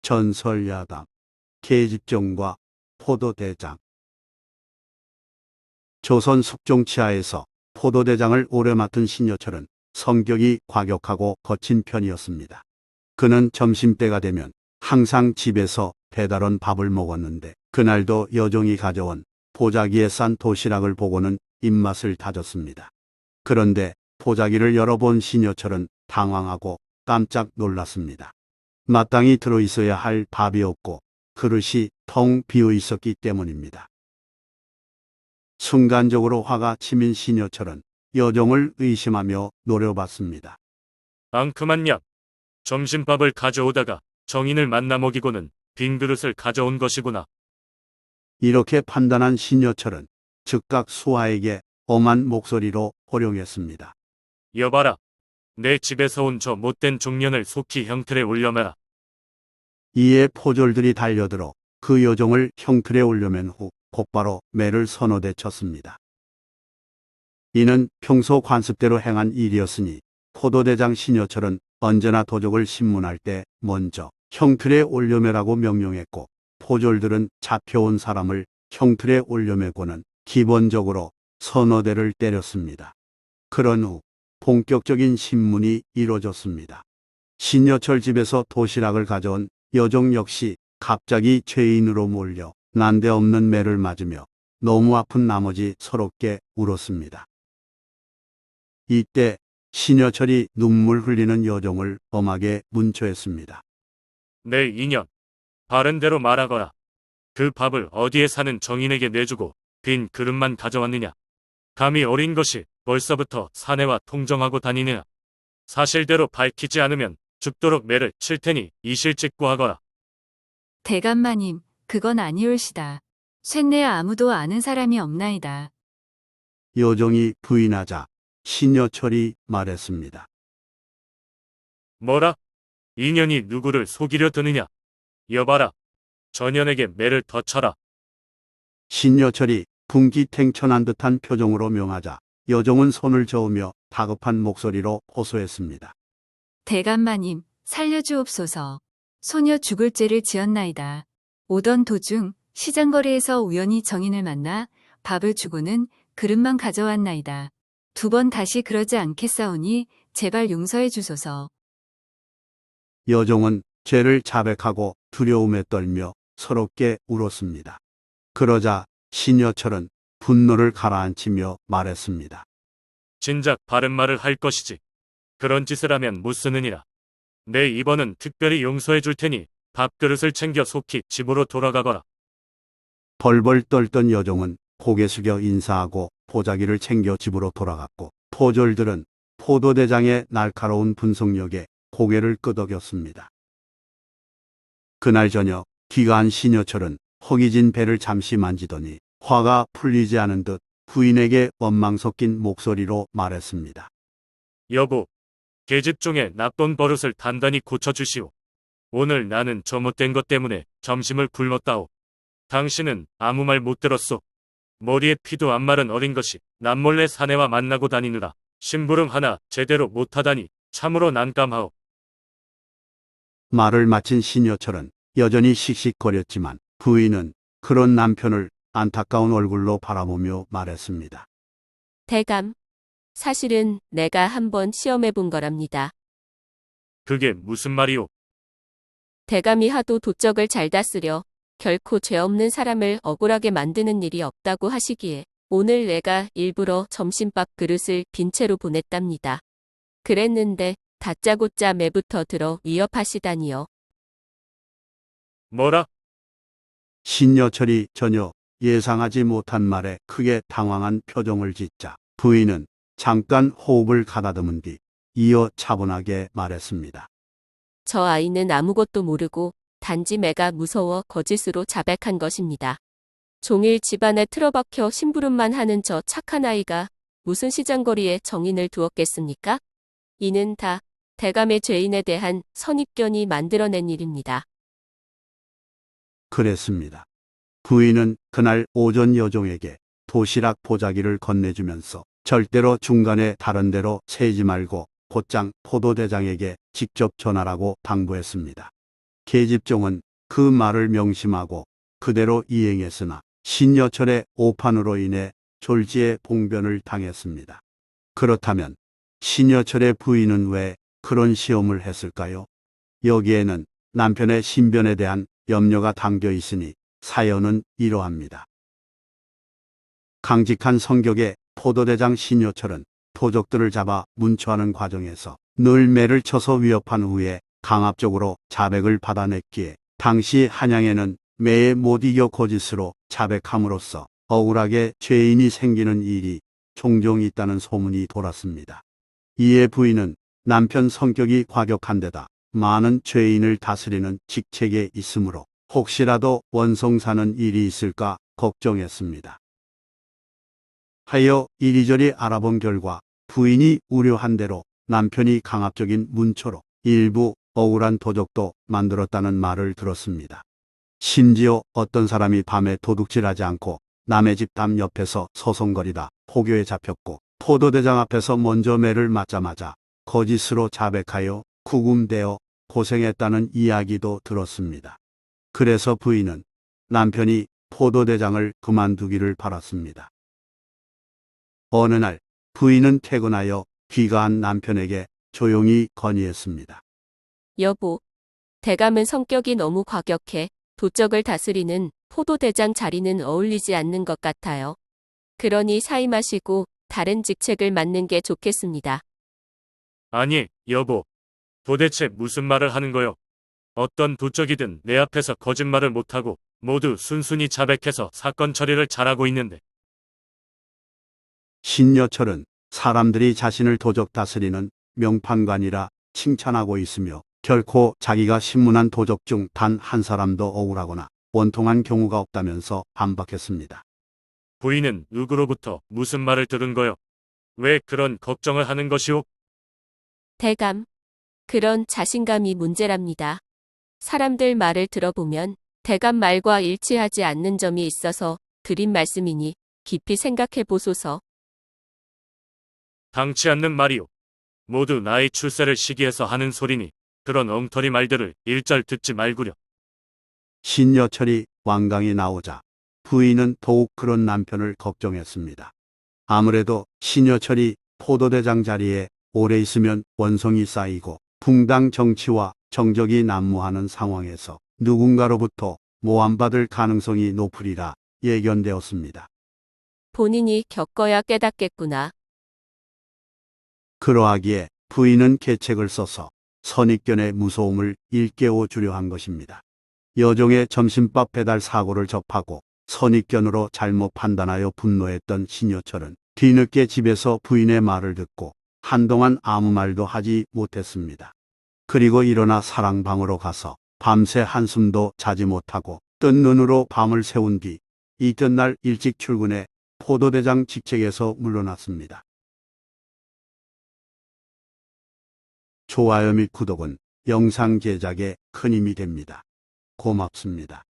전설야담, 계집종과 포도대장. 조선 숙종치하에서 포도대장을 오래 맡은 신여철은 성격이 과격하고 거친 편이었습니다. 그는 점심때가 되면 항상 집에서 배달온 밥을 먹었는데 그날도 여종이 가져온 보자기에 싼 도시락을 보고는 입맛을 다졌습니다. 그런데 보자기를 열어본 신여철은 당황하고 깜짝 놀랐습니다. 마땅히 들어있어야 할 밥이 없고 그릇이 텅 비어 있었기 때문입니다. 순간적으로 화가 치민 신여철은 여종을 의심하며 노려봤습니다. 앙큼한 약. 점심밥을 가져오다가 정인을 만나 먹이고는 빈 그릇을 가져온 것이구나. 이렇게 판단한 신여철은 즉각 수하에게 엄한 목소리로 호령했습니다. 여봐라. 내 집에서 온 저 못된 종년을 속히 형틀에 올려매라. 이에 포졸들이 달려들어 그 여종을 형틀에 올려맨 후 곧바로 매를 서너 대 쳤습니다. 이는 평소 관습대로 행한 일이었으니 포도대장 신여철은 언제나 도적을 신문할 때 먼저 형틀에 올려매라고 명령했고, 포졸들은 잡혀온 사람을 형틀에 올려매고는 기본적으로 서너 대를 때렸습니다. 그런 후 본격적인 신문이 이루어졌습니다. 신여철 집에서 도시락을 가져온 여종 역시 갑자기 죄인으로 몰려 난데없는 매를 맞으며 너무 아픈 나머지 서럽게 울었습니다. 이때 신여철이 눈물 흘리는 여종을 엄하게 문초했습니다. 내 인연. 바른 대로 말하거라. 그 밥을 어디에 사는 정인에게 내주고 빈 그릇만 가져왔느냐. 감히 어린 것이 벌써부터 사내와 통정하고 다니느냐. 사실대로 밝히지 않으면 죽도록 매를 칠 테니 이실직고하거라. 대감마님, 그건 아니올시다. 쇳내 아무도 아는 사람이 없나이다. 여종이 부인하자 신여철이 말했습니다. 뭐라? 인연이 누구를 속이려 드느냐. 여봐라. 전연에게 매를 더 쳐라. 신여철이 분기탱천한 듯한 표정으로 명하자 여종은 손을 저으며 다급한 목소리로 호소했습니다. 대감마님, 살려주옵소서. 소녀 죽을 죄를 지었나이다. 오던 도중 시장거리에서 우연히 정인을 만나 밥을 주고는 그릇만 가져왔나이다. 2번 다시 그러지 않겠사오니 제발 용서해 주소서. 여종은 죄를 자백하고 두려움에 떨며 서럽게 울었습니다. 그러자 신여철은 분노를 가라앉히며 말했습니다. 진작 바른 말을 할 것이지. 그런 짓을 하면 무쓰느니라. 내 이번은 특별히 용서해 줄 테니 밥그릇을 챙겨 속히 집으로 돌아가거라. 벌벌 떨던 여종은 고개 숙여 인사하고 보자기를 챙겨 집으로 돌아갔고, 포졸들은 포도대장의 날카로운 분석력에 고개를 끄덕였습니다. 그날 저녁 기가한 신여철은 허기진 배를 잠시 만지더니 화가 풀리지 않은 듯 부인에게 원망 섞인 목소리로 말했습니다. 여보, 계집종의 나쁜 버릇을 단단히 고쳐주시오. 오늘 나는 저 못된 것 때문에 점심을 굶었다오. 당신은 아무 말 못 들었소. 머리에 피도 안 마른 어린 것이 남몰래 사내와 만나고 다니느라 심부름 하나 제대로 못하다니 참으로 난감하오. 말을 마친 신여철은 여전히 씩씩거렸지만 부인은 그런 남편을 안타까운 얼굴로 바라보며 말했습니다. 대감, 사실은 내가 한번 시험해 본 거랍니다. 그게 무슨 말이오? 대감이 하도 도적을 잘 다스려 결코 죄 없는 사람을 억울하게 만드는 일이 없다고 하시기에 오늘 내가 일부러 점심밥 그릇을 빈 채로 보냈답니다. 그랬는데 다짜고짜 매부터 들어 위협하시다니요. 뭐라? 신여철이 전혀 예상하지 못한 말에 크게 당황한 표정을 짓자 부인은 잠깐 호흡을 가다듬은 뒤 이어 차분하게 말했습니다. 저 아이는 아무것도 모르고 단지 매가 무서워 거짓으로 자백한 것입니다. 종일 집안에 틀어박혀 심부름만 하는 저 착한 아이가 무슨 시장거리에 정인을 두었겠습니까? 이는 다 대감의 죄인에 대한 선입견이 만들어낸 일입니다. 그랬습니다. 부인은 그날 오전 여종에게 도시락 보자기를 건네주면서 절대로 중간에 다른 데로 세지 말고 곧장 포도대장에게 직접 전하라고 당부했습니다. 계집종은 그 말을 명심하고 그대로 이행했으나 신여철의 오판으로 인해 졸지에 봉변을 당했습니다. 그렇다면 신여철의 부인은 왜 그런 시험을 했을까요? 여기에는 남편의 신변에 대한 염려가 담겨 있으니 사연은 이러합니다. 강직한 성격의 포도대장 신여철은 도적들을 잡아 문초하는 과정에서 늘 매를 쳐서 위협한 후에 강압적으로 자백을 받아냈기에 당시 한양에는 매에 못 이겨 거짓으로 자백함으로써 억울하게 죄인이 생기는 일이 종종 있다는 소문이 돌았습니다. 이에 부인은 남편 성격이 과격한 데다 많은 죄인을 다스리는 직책에 있으므로 혹시라도 원성사는 일이 있을까 걱정했습니다. 하여 이리저리 알아본 결과 부인이 우려한 대로 남편이 강압적인 문초로 일부 억울한 도적도 만들었다는 말을 들었습니다. 심지어 어떤 사람이 밤에 도둑질하지 않고 남의 집 담 옆에서 서성거리다 포교에 잡혔고 포도대장 앞에서 먼저 매를 맞자마자 거짓으로 자백하여 구금되어 고생했다는 이야기도 들었습니다. 그래서 부인은 남편이 포도대장을 그만두기를 바랐습니다. 어느 날 부인은 퇴근하여 귀가한 남편에게 조용히 건의했습니다. 여보, 대감은 성격이 너무 과격해 도적을 다스리는 포도대장 자리는 어울리지 않는 것 같아요. 그러니 사임하시고 다른 직책을 맡는 게 좋겠습니다. 아니, 여보. 도대체 무슨 말을 하는 거요? 어떤 도적이든 내 앞에서 거짓말을 못하고 모두 순순히 자백해서 사건 처리를 잘하고 있는데. 신여철은 사람들이 자신을 도적 다스리는 명판관이라 칭찬하고 있으며 결코 자기가 신문한 도적 중 단 한 사람도 억울하거나 원통한 경우가 없다면서 반박했습니다. 부인은 누구로부터 무슨 말을 들은 거요? 왜 그런 걱정을 하는 것이오? 대감, 그런 자신감이 문제랍니다. 사람들 말을 들어보면 대감 말과 일치하지 않는 점이 있어서 드린 말씀이니 깊이 생각해 보소서. 당치 않는 말이오. 모두 나의 출세를 시기해서 하는 소리니 그런 엉터리 말들을 일절 듣지 말구려. 신여철이 완강히 나오자 부인은 더욱 그런 남편을 걱정했습니다. 아무래도 신여철이 포도대장 자리에 오래 있으면 원성이 쌓이고 붕당 정치와 정적이 난무하는 상황에서 누군가로부터 모함받을 가능성이 높으리라 예견되었습니다. 본인이 겪어야 깨닫겠구나. 그러하기에 부인은 계책을 써서 선입견의 무서움을 일깨워 주려 한 것입니다. 여종의 점심밥 배달 사고를 접하고 선입견으로 잘못 판단하여 분노했던 신여철은 뒤늦게 집에서 부인의 말을 듣고 한동안 아무 말도 하지 못했습니다. 그리고 일어나 사랑방으로 가서 밤새 한숨도 자지 못하고 뜬 눈으로 밤을 새운 뒤 이튿날 일찍 출근해 포도대장 직책에서 물러났습니다. 좋아요 및 구독은 영상 제작에 큰 힘이 됩니다. 고맙습니다.